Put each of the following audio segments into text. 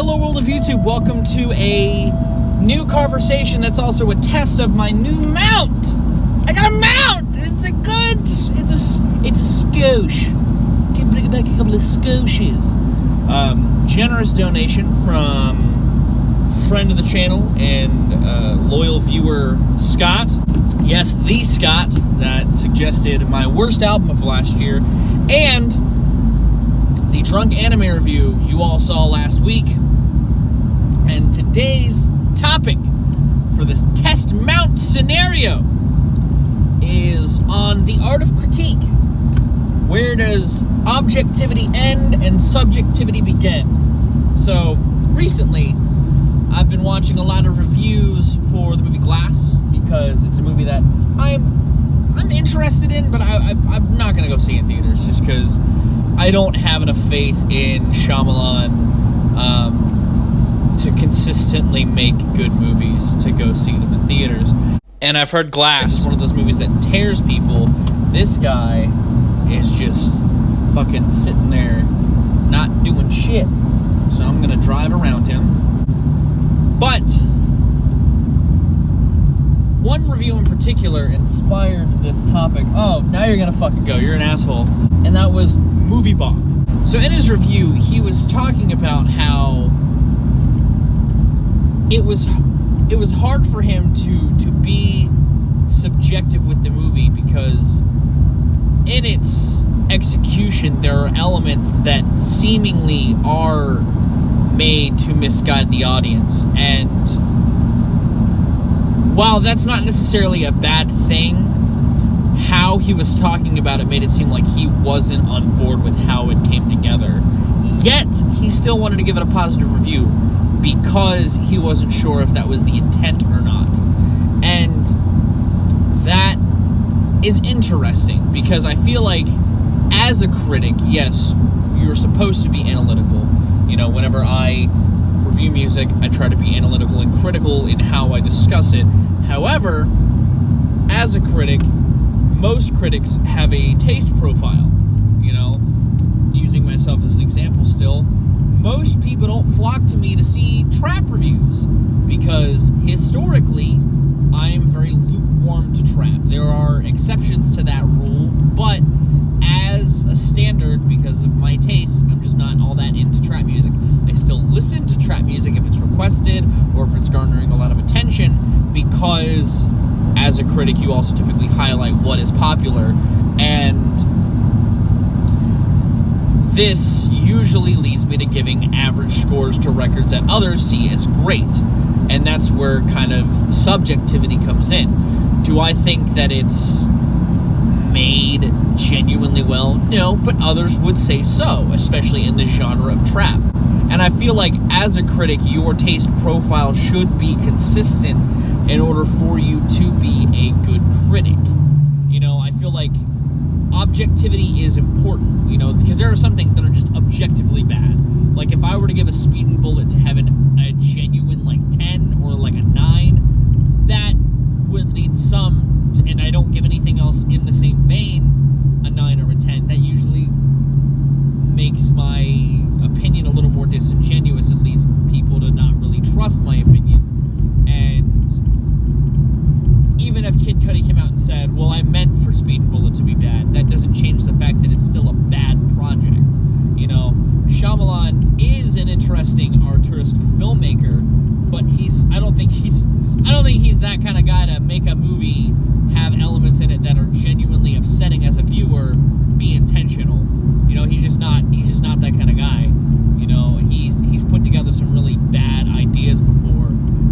Hello world of YouTube, welcome to a new Carversation that's also a test of my new mount! I got a mount! It's a skosh. Can bring back a couple of skoshes. Generous donation from friend of the channel and loyal viewer Scott. Yes, the Scott that suggested my worst album of last year, and the drunk anime review you all saw last week. And today's topic for this test mount scenario is on the art of critique. Where does objectivity end and subjectivity begin? So, recently, I've been watching a lot of reviews for the movie Glass, because it's a movie that I'm interested in, but I'm not going to go see it in theaters, just because I don't have enough faith in Shyamalan to consistently make good movies to go see them in theaters. And I've heard Glass is one of those movies that tears people. This guy is just fucking sitting there not doing shit. So I'm going to drive around him. But one review in particular inspired this topic. Oh, now you're going to fucking go. You're an asshole. And that was Movie Bob. So in his review, he was talking about how it was hard for him to be subjective with the movie, because in its execution there are elements that seemingly are made to misguide the audience. And while that's not necessarily a bad thing, how he was talking about it made it seem like he wasn't on board with how it came together. Yet, he still wanted to give it a positive review because he wasn't sure if that was the intent or not. And that is interesting, because I feel like as a critic, yes, you're supposed to be analytical. You know, whenever I review music, I try to be analytical and critical in how I discuss it. However, as a critic, most critics have a taste profile. You know, using myself as an example still, most people don't flock to me to see trap reviews, because historically, I am very lukewarm to trap. There are exceptions to that rule, but as a standard, because of my taste, I'm just not all that into trap music. I still listen to trap music if it's requested, or if it's garnering a lot of attention, because as a critic, you also typically highlight what is popular, and this usually leads me to giving average scores to records that others see as great. And that's where kind of subjectivity comes in. Do I think that it's made genuinely well? No, but others would say so, especially in the genre of trap. And I feel like as a critic, your taste profile should be consistent in order for you to be a good critic. You know, I feel like objectivity is important, you know, because there are some things that are just objectively bad. Like, if I were to give a Speeding Bullet to Heaven a genuine, like, 10 or, like, a 9, that would lead some, and I don't give anything else in the same vein, a 9 or a 10. That usually makes my opinion a little more disingenuous and leads people to not really trust my opinion. And even if Kid Cudi came out and said, well, I meant for Speeding Bullet to be bad, that doesn't change the fact that it's still a bad project. You know, Shyamalan is an interesting artistic filmmaker, but I don't think he's that kind of guy to make a movie have elements in it that are genuinely upsetting as a viewer be intentional. You know, he's just not that kind of guy. You know, he's put together some really bad ideas before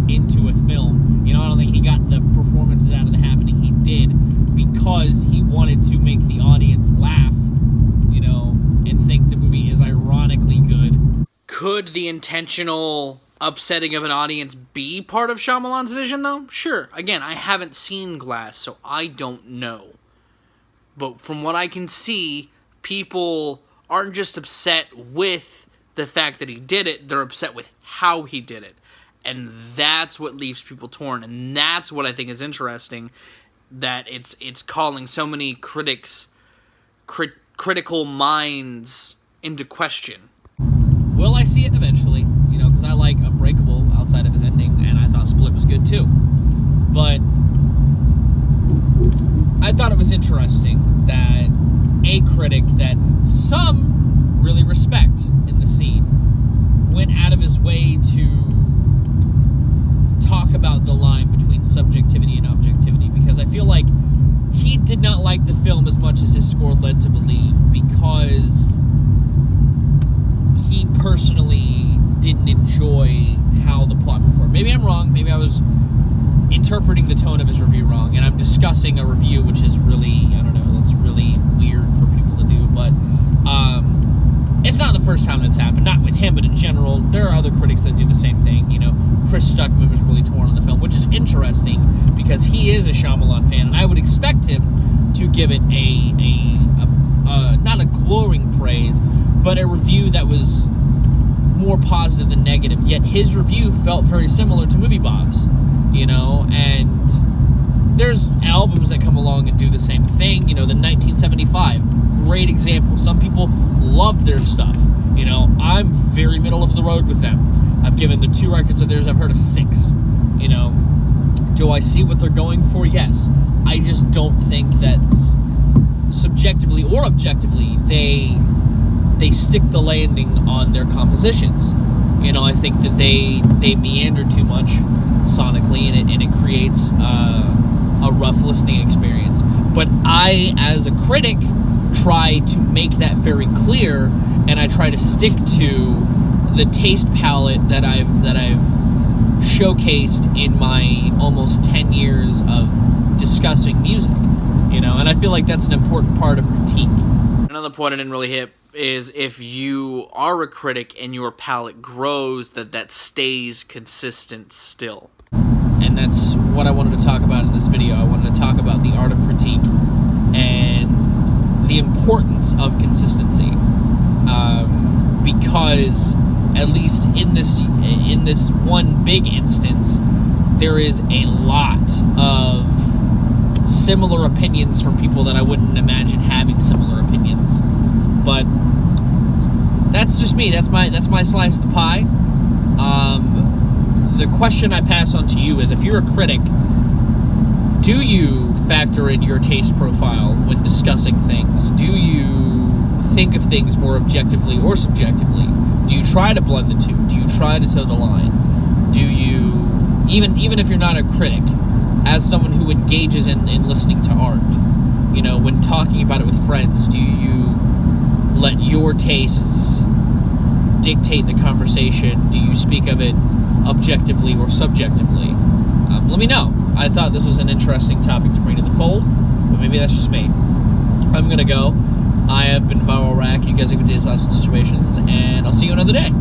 into a film. You know, I don't think he got the performances out of The Happening he did because he wanted to make the audience laugh, you know, and think the movie is ironically good. Could the intentional upsetting of an audience be part of Shyamalan's vision, though? Sure. Again, I haven't seen Glass, so I don't know. But from what I can see, people aren't just upset with the fact that he did it, they're upset with how he did it. And that's what leaves people torn, and that's what I think is interesting, that it's calling so many critics, critical minds into question. Will I see it eventually? You know, because I like Unbreakable outside of his ending, and I thought Split was good too. But I thought it was interesting that a critic that some really respect in the scene went out of his way to talk about the line between subjectivity and objectivity, because I feel like he did not like the film as much as his score led to believe, because he personally didn't enjoy how the plot moved forward. Maybe I'm wrong, maybe I was interpreting the tone of his review wrong, and I'm discussing a review which is really, I don't know, that's really weird for people to do, but it's not the first time that's happened, not with him, but in general. There are other critics that do the same thing. You know, Chris Stuckman was really torn on the film, which is interesting because he is a Shyamalan fan, and I would expect him to give it not a glowing praise, but a review that was more positive than negative. Yet his review felt very similar to Movie Bob's, you know, and there's albums that come along and do the same thing. You know, the 1975, great example. Some people love their stuff. You know, I'm very middle of the road with them. I've given the 2 records of theirs, I've heard a 6. You know, do I see what they're going for? Yes. I just don't think that subjectively or objectively they stick the landing on their compositions. You know, I think that they meander too much sonically, and it creates a rough listening experience. But I, as a critic, try to make that very clear, and I try to stick to the taste palette that I've showcased in my almost 10 years of discussing music. You know, and I feel like that's an important part of critique. Another point I didn't really hit is if you are a critic and your palette grows, that stays consistent still. And that's what I wanted to talk about in this video. I wanted to talk about the art of critique and the importance of consistency. Because at least in this one big instance, there is a lot of similar opinions from people that I wouldn't imagine having similar opinions. But that's just me. That's my slice of the pie. The question I pass on to you is, if you're a critic, do you factor in your taste profile when discussing things? Do you think of things more objectively or subjectively? Do you try to blend the two? Do you try to toe the line? Do you, even if you're not a critic, as someone who engages in listening to art, you know, when talking about it with friends, do you let your tastes dictate the conversation? Do you speak of it objectively or subjectively? Let me know. I thought this was an interesting topic to bring to the fold, but maybe that's just me. I'm gonna go. I have been Viral Rack. You guys have good days, lives, and situations, and I'll see you another day.